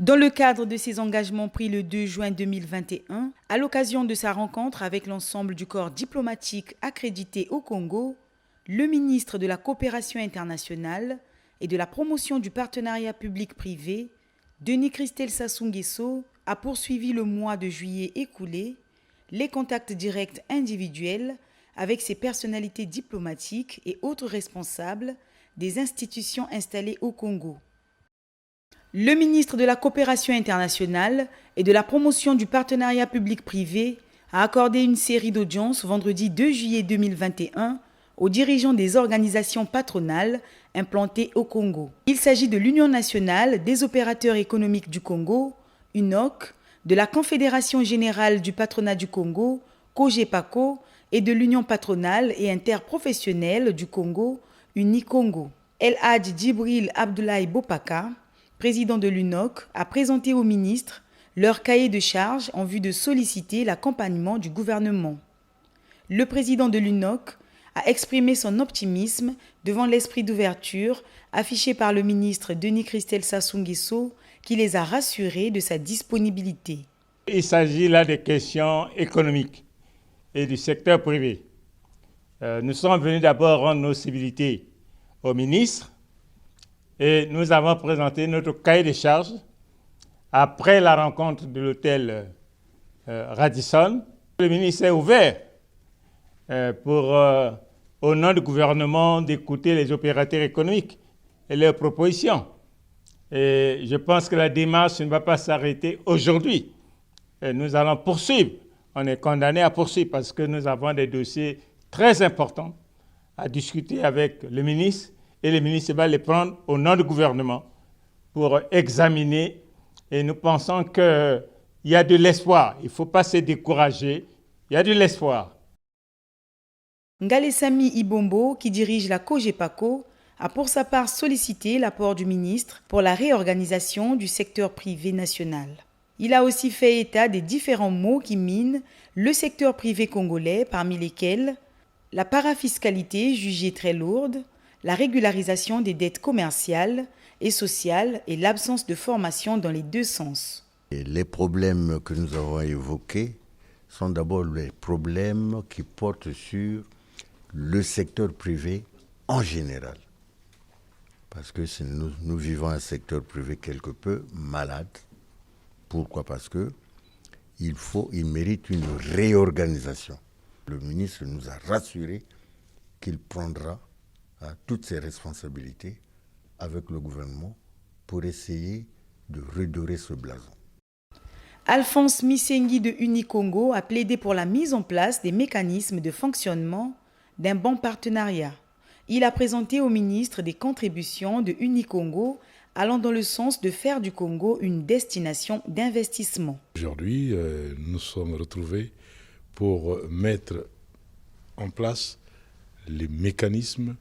Dans le cadre de ses engagements pris le 2 juin 2021, à l'occasion de sa rencontre avec l'ensemble du corps diplomatique accrédité au Congo, le ministre de la Coopération internationale et de la promotion du partenariat public-privé, Denis Christel Sassou Nguesso, a poursuivi le mois de juillet écoulé les contacts directs individuels avec ses personnalités diplomatiques et autres responsables des institutions installées au Congo. Le ministre de la Coopération internationale et de la promotion du partenariat public-privé a accordé une série d'audiences vendredi 2 juillet 2021 aux dirigeants des organisations patronales implantées au Congo. Il s'agit de l'Union nationale des opérateurs économiques du Congo, UNOC, de la Confédération générale du patronat du Congo, COGEPACO, et de l'Union patronale et interprofessionnelle du Congo, UNICongo. El Hadj Djibril Abdoulaye Bopaka, président de l'UNOC, a présenté aux ministres leur cahier de charges en vue de solliciter l'accompagnement du gouvernement. Le président de l'UNOC a exprimé son optimisme devant l'esprit d'ouverture affiché par le ministre Denis Christel Sassou Nguesso, qui les a rassurés de sa disponibilité. Il s'agit là des questions économiques et du secteur privé. Nous sommes venus d'abord rendre nos civilités au ministre et nous avons présenté notre cahier de charges après la rencontre de l'hôtel Radisson. Le ministre est ouvert pour, au nom du gouvernement, d'écouter les opérateurs économiques et leurs propositions. Et je pense que la démarche ne va pas s'arrêter aujourd'hui. Nous allons poursuivre. On est condamné à poursuivre parce que nous avons des dossiers très importants à discuter avec le ministre et le ministre va les prendre au nom du gouvernement pour examiner. Et nous pensons qu'il y a de l'espoir. Il ne faut pas se décourager. Il y a de l'espoir. Ngalesami Ibombo, qui dirige la COGEPACO, a pour sa part sollicité l'apport du ministre pour la réorganisation du secteur privé national. Il a aussi fait état des différents maux qui minent le secteur privé congolais, parmi lesquels la parafiscalité jugée très lourde, la régularisation des dettes commerciales et sociales et l'absence de formation dans les deux sens. Et les problèmes que nous avons évoqués sont d'abord les problèmes qui portent sur le secteur privé en général. Parce que nous vivons un secteur privé quelque peu malade. Pourquoi? Parce qu'il mérite une réorganisation. Le ministre nous a rassuré qu'il prendra toutes ses responsabilités avec le gouvernement pour essayer de redorer ce blason. Alphonse Missengi de Unicongo a plaidé pour la mise en place des mécanismes de fonctionnement d'un bon partenariat. Il a présenté au ministre des contributions de Unicongo allant dans le sens de faire du Congo une destination d'investissement. Aujourd'hui, nous sommes retrouvés pour mettre en place les mécanismes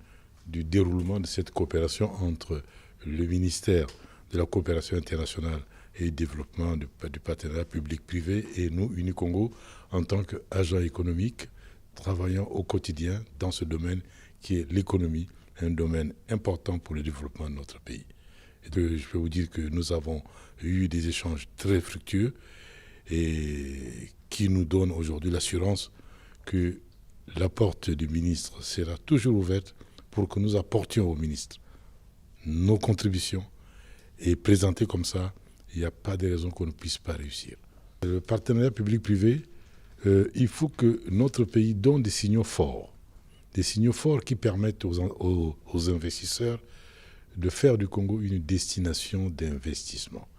du déroulement de cette coopération entre le ministère de la Coopération internationale et du développement du partenariat public-privé et nous, Unicongo, en tant qu'agents économiques, travaillant au quotidien dans ce domaine qui est l'économie, un domaine important pour le développement de notre pays. Et je peux vous dire que nous avons eu des échanges très fructueux et qui nous donnent aujourd'hui l'assurance que la porte du ministre sera toujours ouverte pour que nous apportions au ministre nos contributions et présenter comme ça, il n'y a pas de raison qu'on ne puisse pas réussir. Le partenariat public-privé, il faut que notre pays donne des signaux forts qui permettent aux investisseurs de faire du Congo une destination d'investissement.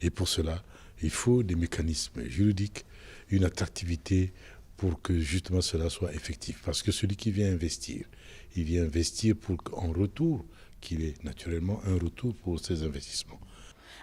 Et pour cela, il faut des mécanismes juridiques, une attractivité pour que justement cela soit effectif. Parce que celui qui vient investir, il vient investir pour qu'en retour, qu'il ait naturellement un retour pour ses investissements.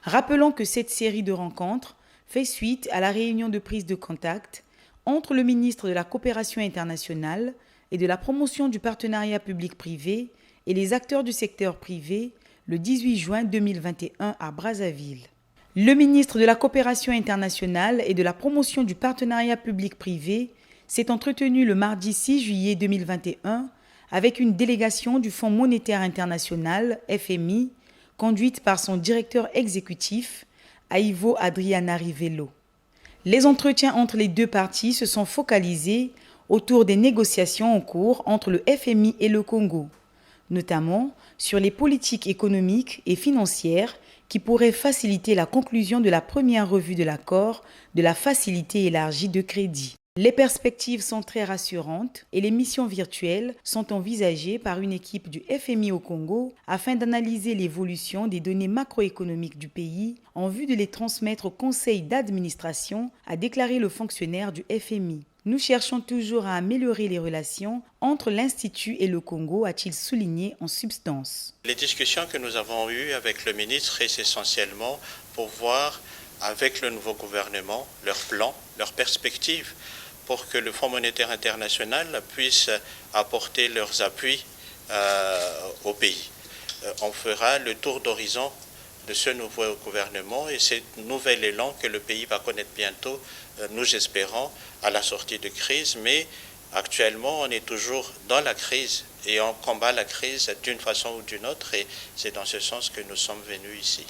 Rappelons que cette série de rencontres fait suite à la réunion de prise de contact entre le ministre de la Coopération internationale et de la promotion du partenariat public-privé et les acteurs du secteur privé le 18 juin 2021 à Brazzaville. Le ministre de la Coopération internationale et de la promotion du partenariat public-privé s'est entretenu le mardi 6 juillet 2021 avec une délégation du Fonds monétaire international, FMI, conduite par son directeur exécutif, à Ivo Adriana Rivello. Les entretiens entre les deux parties se sont focalisés autour des négociations en cours entre le FMI et le Congo, notamment sur les politiques économiques et financières qui pourraient faciliter la conclusion de la première revue de l'accord de la facilité élargie de crédit. Les perspectives sont très rassurantes et les missions virtuelles sont envisagées par une équipe du FMI au Congo afin d'analyser l'évolution des données macroéconomiques du pays en vue de les transmettre au conseil d'administration, a déclaré le fonctionnaire du FMI. Nous cherchons toujours à améliorer les relations entre l'Institut et le Congo, a-t-il souligné en substance. Les discussions que nous avons eues avec le ministre est essentiellement pour voir avec le nouveau gouvernement leurs plans, leurs perspectives pour que le Fonds monétaire international puisse apporter leurs appuis au pays. On fera le tour d'horizon de ce nouveau gouvernement et ce nouvel élan que le pays va connaître bientôt, nous espérons, à la sortie de crise. Mais actuellement, on est toujours dans la crise et on combat la crise d'une façon ou d'une autre et c'est dans ce sens que nous sommes venus ici.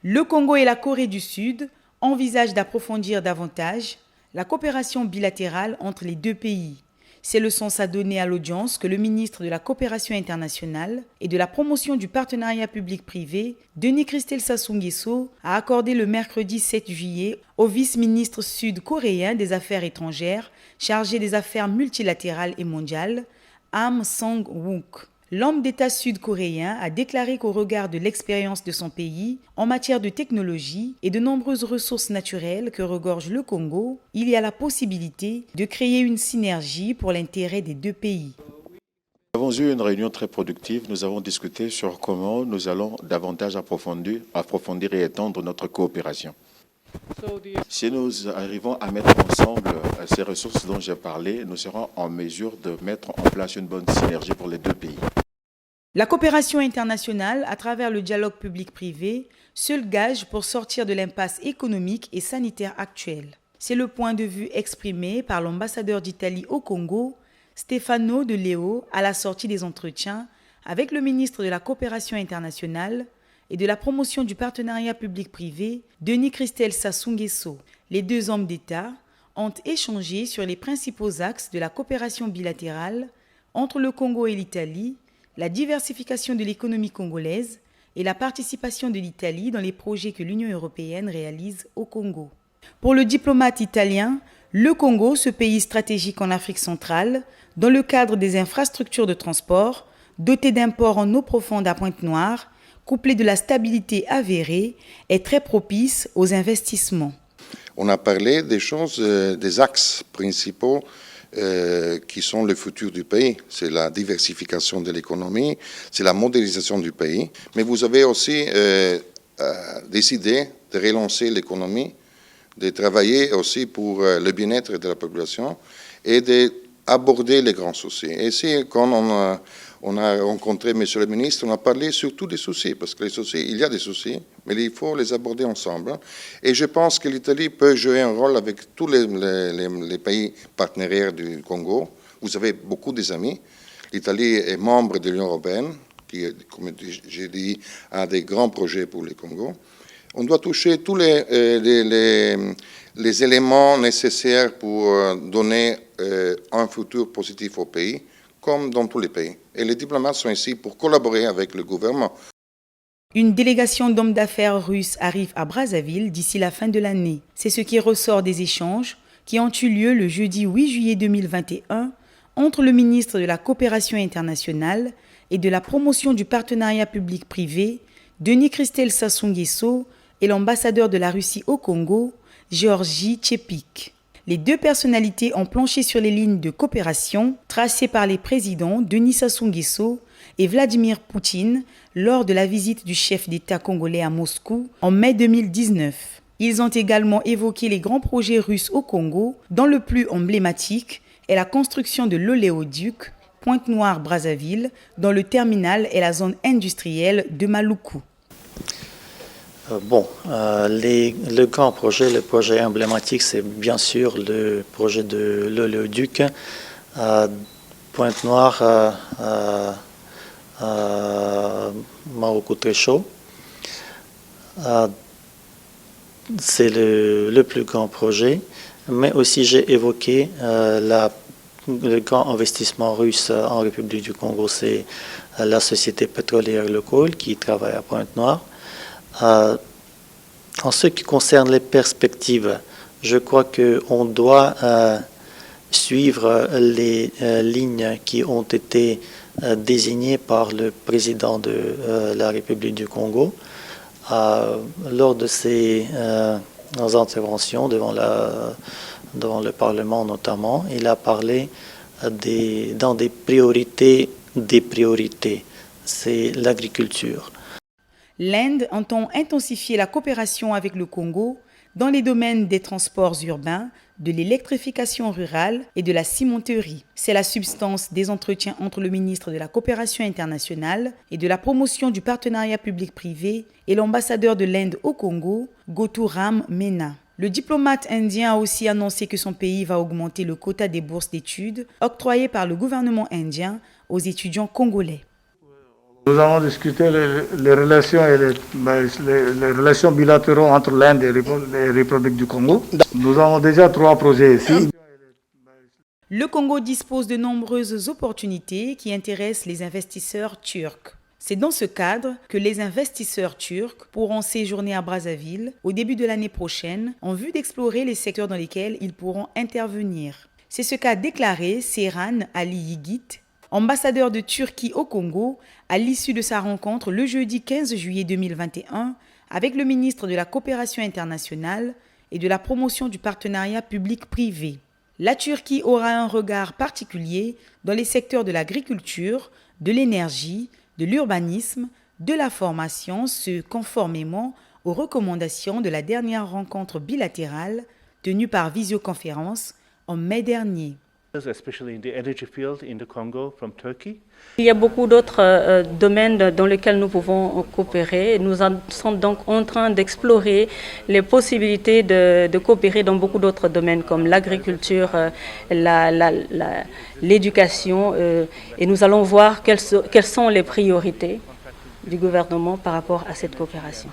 Le Congo et la Corée du Sud envisagent d'approfondir davantage la coopération bilatérale entre les deux pays. C'est le sens à donner à l'audience que le ministre de la Coopération internationale et de la promotion du partenariat public-privé, Denis Christel Sassou Nguesso, a accordé le mercredi 7 juillet au vice-ministre sud-coréen des Affaires étrangères chargé des affaires multilatérales et mondiales, Am Sang-wook. L'homme d'État sud-coréen a déclaré qu'au regard de l'expérience de son pays en matière de technologie et de nombreuses ressources naturelles que regorge le Congo, il y a la possibilité de créer une synergie pour l'intérêt des deux pays. Nous avons eu une réunion très productive. Nous avons discuté sur comment nous allons davantage approfondir et étendre notre coopération. Si nous arrivons à mettre ensemble ces ressources dont j'ai parlé, nous serons en mesure de mettre en place une bonne synergie pour les deux pays. La coopération internationale, à travers le dialogue public-privé, seul gage pour sortir de l'impasse économique et sanitaire actuelle. C'est le point de vue exprimé par l'ambassadeur d'Italie au Congo, Stefano De Leo, à la sortie des entretiens avec le ministre de la Coopération internationale et de la promotion du partenariat public-privé, Denis Christel Sassou Nguesso. Les deux hommes d'État ont échangé sur les principaux axes de la coopération bilatérale entre le Congo et l'Italie, la diversification de l'économie congolaise et la participation de l'Italie dans les projets que l'Union européenne réalise au Congo. Pour le diplomate italien, le Congo, ce pays stratégique en Afrique centrale, dans le cadre des infrastructures de transport, doté d'un port en eau profonde à Pointe-Noire, couplé de la stabilité avérée, est très propice aux investissements. On a parlé des choses, des axes principaux qui sont le futur du pays. C'est la diversification de l'économie, c'est la modernisation du pays. Mais vous avez aussi décidé de relancer l'économie, de travailler aussi pour le bien-être de la population et d'aborder les grands soucis. Et ici, quand on a rencontré M. le ministre, on a parlé surtout des soucis, parce que les soucis, il y a des soucis, mais il faut les aborder ensemble. Et je pense que l'Italie peut jouer un rôle avec tous les pays partenaires du Congo. Vous avez beaucoup d'amis. L'Italie est membre de l'Union européenne, qui, comme j'ai dit, a des grands projets pour le Congo. On doit toucher tous les éléments nécessaires pour donner un futur positif au pays, comme dans tous les pays. Et les diplomates sont ici pour collaborer avec le gouvernement. Une délégation d'hommes d'affaires russes arrive à Brazzaville d'ici la fin de l'année. C'est ce qui ressort des échanges qui ont eu lieu le jeudi 8 juillet 2021 entre le ministre de la Coopération internationale et de la promotion du partenariat public-privé, Denis Christel Sassou Nguesso, et l'ambassadeur de la Russie au Congo, Georgi Tchepik. Les deux personnalités ont planché sur les lignes de coopération tracées par les présidents Denis Sassou Nguesso et Vladimir Poutine lors de la visite du chef d'État congolais à Moscou en mai 2019. Ils ont également évoqué les grands projets russes au Congo, dont le plus emblématique est la construction de l'oléoduc Pointe-Noire-Brazzaville, dont le terminal est la zone industrielle de Maluku. Le grand projet, le projet emblématique, c'est bien sûr le projet de l'oléoduc Pointe-Noire, Maroco très chaud. c'est le plus grand projet, mais aussi j'ai évoqué le grand investissement russe en République du Congo, c'est la société pétrolière Lukoil qui travaille à Pointe-Noire. En ce qui concerne les perspectives, je crois qu'on doit suivre les lignes qui ont été désignées par le président de la République du Congo. Lors de ses interventions devant le Parlement notamment, il a parlé dans des priorités, c'est l'agriculture. L'Inde entend intensifier la coopération avec le Congo dans les domaines des transports urbains, de l'électrification rurale et de la cimenterie. C'est la substance des entretiens entre le ministre de la Coopération internationale et de la promotion du partenariat public-privé et l'ambassadeur de l'Inde au Congo, Gothuram Meena. Le diplomate indien a aussi annoncé que son pays va augmenter le quota des bourses d'études octroyées par le gouvernement indien aux étudiants congolais. Nous avons discuté les relations et les relations bilatérales entre l'Inde et la République du Congo. Nous avons déjà 3 projets ici. Le Congo dispose de nombreuses opportunités qui intéressent les investisseurs turcs. C'est dans ce cadre que les investisseurs turcs pourront séjourner à Brazzaville au début de l'année prochaine en vue d'explorer les secteurs dans lesquels ils pourront intervenir. C'est ce qu'a déclaré Seyran Ali Yiğit, ambassadeur de Turquie au Congo, à l'issue de sa rencontre le jeudi 15 juillet 2021 avec le ministre de la Coopération internationale et de la promotion du partenariat public-privé. La Turquie aura un regard particulier dans les secteurs de l'agriculture, de l'énergie, de l'urbanisme, de la formation, ce conformément aux recommandations de la dernière rencontre bilatérale tenue par visioconférence en mai dernier. Il y a beaucoup d'autres domaines dans lesquels nous pouvons coopérer. Nous sommes donc en train d'explorer les possibilités de coopérer dans beaucoup d'autres domaines comme l'agriculture, l'éducation et nous allons voir quelles sont les priorités du gouvernement par rapport à cette coopération.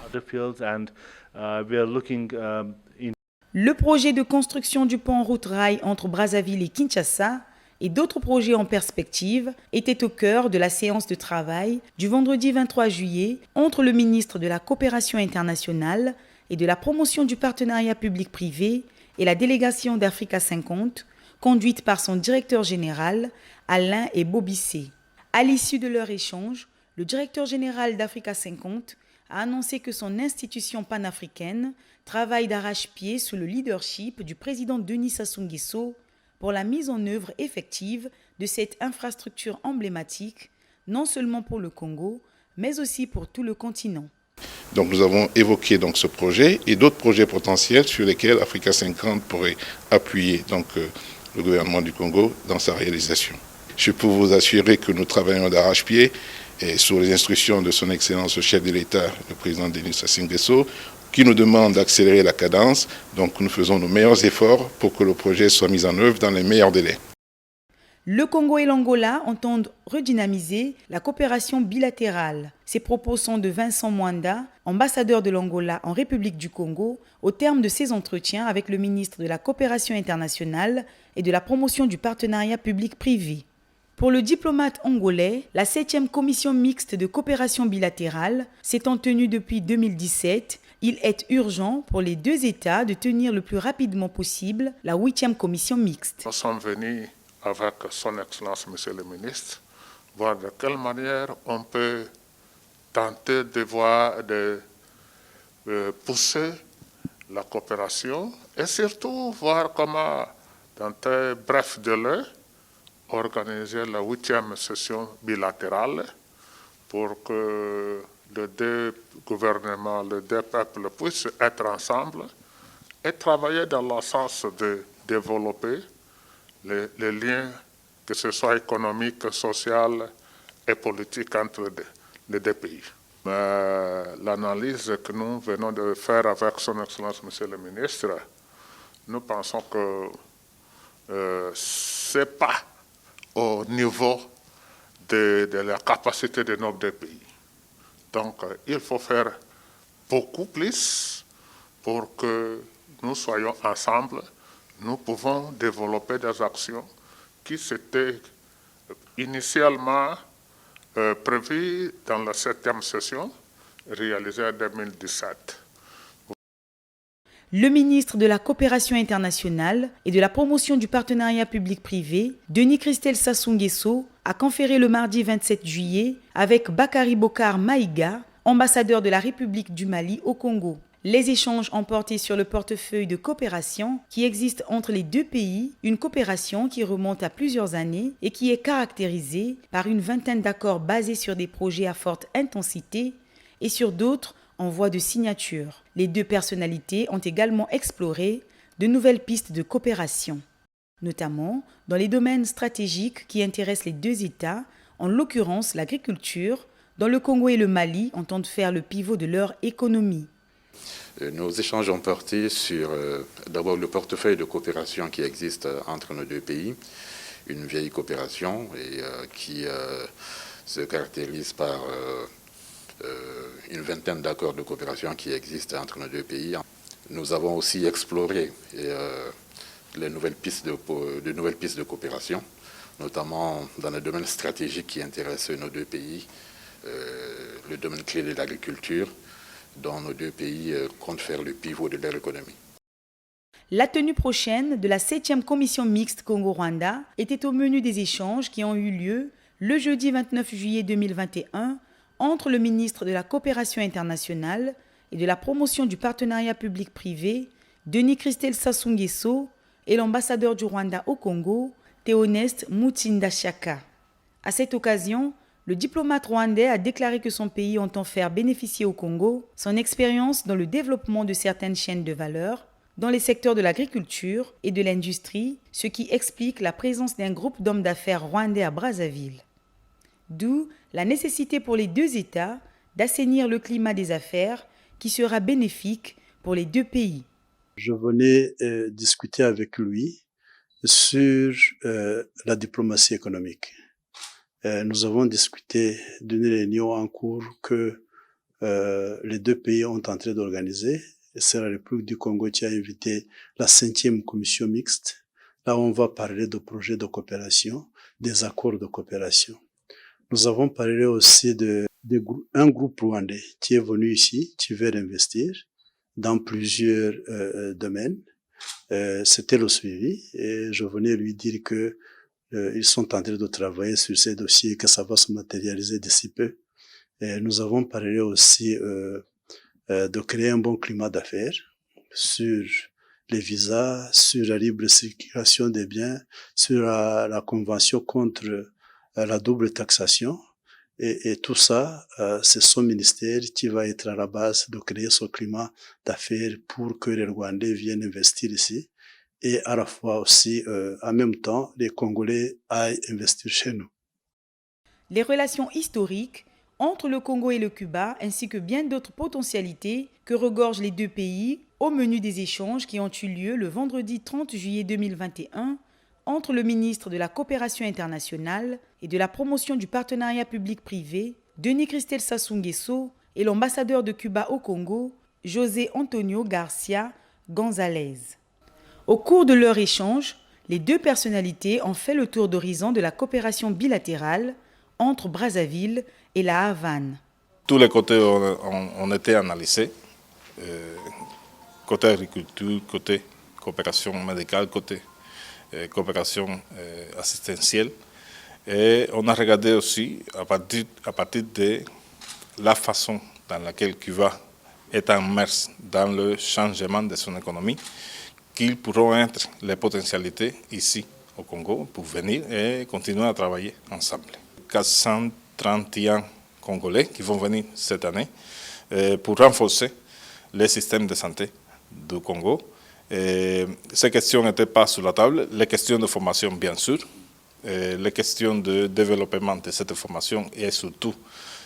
Le projet de construction du pont route-rail entre Brazzaville et Kinshasa et d'autres projets en perspective étaient au cœur de la séance de travail du vendredi 23 juillet entre le ministre de la Coopération internationale et de la promotion du partenariat public-privé et la délégation d'Africa 50, conduite par son directeur général, Alain Ebobissé. À l'issue de leur échange, le directeur général d'Africa 50 a annoncé que son institution panafricaine travaille d'arrache-pied sous le leadership du président Denis Sassou Nguesso pour la mise en œuvre effective de cette infrastructure emblématique, non seulement pour le Congo, mais aussi pour tout le continent. Donc nous avons évoqué donc ce projet et d'autres projets potentiels sur lesquels Africa 50 pourrait appuyer le gouvernement du Congo dans sa réalisation. Je peux vous assurer que nous travaillons d'arrache-pied et sous les instructions de son Excellence le chef de l'État, le président Denis Sassou Nguesso, qui nous demande d'accélérer la cadence. Donc nous faisons nos meilleurs efforts pour que le projet soit mis en œuvre dans les meilleurs délais. Le Congo et l'Angola entendent redynamiser la coopération bilatérale. Ces propos sont de Vincent Mwanda, ambassadeur de l'Angola en République du Congo, au terme de ses entretiens avec le ministre de la Coopération internationale et de la promotion du partenariat public-privé. Pour le diplomate angolais, la 7e commission mixte de coopération bilatérale s'étant tenue depuis 2017, il est urgent pour les deux États de tenir le plus rapidement possible la 8e commission mixte. Nous sommes venus avec son Excellence, Monsieur le Ministre, voir de quelle manière on peut tenter de pousser la coopération et surtout voir comment, dans un bref délai, organiser la 8e session bilatérale pour que les deux gouvernements, les deux peuples puissent être ensemble et travailler dans le sens de développer les liens, que ce soit économiques, sociaux et politiques entre les deux pays. L'analyse que nous venons de faire avec son Excellence, Monsieur le Ministre, nous pensons que ce n'est pas au niveau de la capacité de nos deux pays. Donc, il faut faire beaucoup plus pour que nous soyons ensemble, nous pouvons développer des actions qui s'étaient initialement prévues dans la 7e session réalisée en 2017. Le ministre de la Coopération internationale et de la promotion du partenariat public-privé, Denis Christel Sassou Nguesso, a conféré le mardi 27 juillet avec Bakary Bokar Maïga, ambassadeur de la République du Mali au Congo. Les échanges ont porté sur le portefeuille de coopération qui existe entre les deux pays, une coopération qui remonte à plusieurs années et qui est caractérisée par une vingtaine d'accords basés sur des projets à forte intensité et sur d'autres en voie de signature. Les deux personnalités ont également exploré de nouvelles pistes de coopération, notamment dans les domaines stratégiques qui intéressent les deux États, en l'occurrence l'agriculture, dont le Congo et le Mali entendent faire le pivot de leur économie. Nos échanges ont porté sur d'abord le portefeuille de coopération qui existe entre nos deux pays, une vieille coopération et qui se caractérise par une vingtaine d'accords de coopération qui existent entre nos deux pays. Nous avons aussi exploré les nouvelles pistes de coopération, notamment dans le domaine stratégique qui intéresse nos deux pays, le domaine clé de l'agriculture, dont nos deux pays comptent faire le pivot de leur économie. La tenue prochaine de la 7e commission mixte Congo-Rwanda était au menu des échanges qui ont eu lieu le jeudi 29 juillet 2021 entre le ministre de la Coopération internationale et de la promotion du partenariat public-privé, Denis Christel Sassou Nguesso, et l'ambassadeur du Rwanda au Congo, Théoneste Mutinda Chaka. À cette occasion, le diplomate rwandais a déclaré que son pays entend faire bénéficier au Congo son expérience dans le développement de certaines chaînes de valeur, dans les secteurs de l'agriculture et de l'industrie, ce qui explique la présence d'un groupe d'hommes d'affaires rwandais à Brazzaville. D'où la nécessité pour les deux États d'assainir le climat des affaires qui sera bénéfique pour les deux pays. Je venais discuter avec lui sur la diplomatie économique. Nous avons discuté d'une réunion en cours que les deux pays ont tenté d'organiser. C'est la République du Congo qui a invité la 5e commission mixte. Là, on va parler de projets de coopération, des accords de coopération. Nous avons parlé aussi d'un groupe rwandais qui est venu ici, qui veut investir dans plusieurs domaines. C'était le suivi et je venais lui dire que ils sont en train de travailler sur ces dossiers, que ça va se matérialiser d'ici peu. Et nous avons parlé aussi de créer un bon climat d'affaires sur les visas, sur la libre circulation des biens, sur la convention contre la double taxation. Et tout ça, c'est son ministère qui va être à la base de créer ce climat d'affaires pour que les Rwandais viennent investir ici. Et à la fois aussi, en même temps, les Congolais aillent investir chez nous. Les relations historiques entre le Congo et le Cuba, ainsi que bien d'autres potentialités que regorgent les deux pays au menu des échanges qui ont eu lieu le vendredi 30 juillet 2021 entre le ministre de la Coopération internationale et de la promotion du partenariat public-privé, Denis Christel Sassou Nguesso, et l'ambassadeur de Cuba au Congo, José Antonio Garcia González. Au cours de leur échange, les deux personnalités ont fait le tour d'horizon de la coopération bilatérale entre Brazzaville et la Havane. Tous les côtés ont été analysés, côté agriculture, côté coopération médicale, côté coopération assistentielle. Et on a regardé aussi à partir de la façon dans laquelle Cuba est immerse dans le changement de son économie, qu'ils pourront être les potentialités ici au Congo pour venir et continuer à travailler ensemble. 431 Congolais qui vont venir cette année pour renforcer les systèmes de santé du Congo. Et ces questions n'étaient pas sur la table, les questions de formation bien sûr, les questions de développement de cette formation et surtout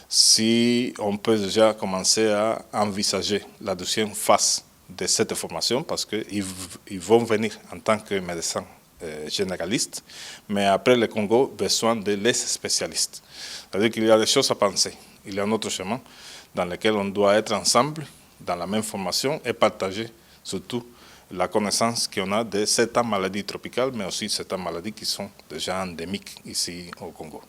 si on peut déjà commencer à envisager la deuxième phase de cette formation parce qu'ils vont venir en tant que médecins généralistes, mais après le Congo a besoin de les spécialistes. C'est-à-dire qu'il y a des choses à penser. Il y a un autre chemin dans lequel on doit être ensemble dans la même formation et partager surtout la connaissance qu'on a de certaines maladies tropicales, mais aussi certaines maladies qui sont déjà endémiques ici au Congo.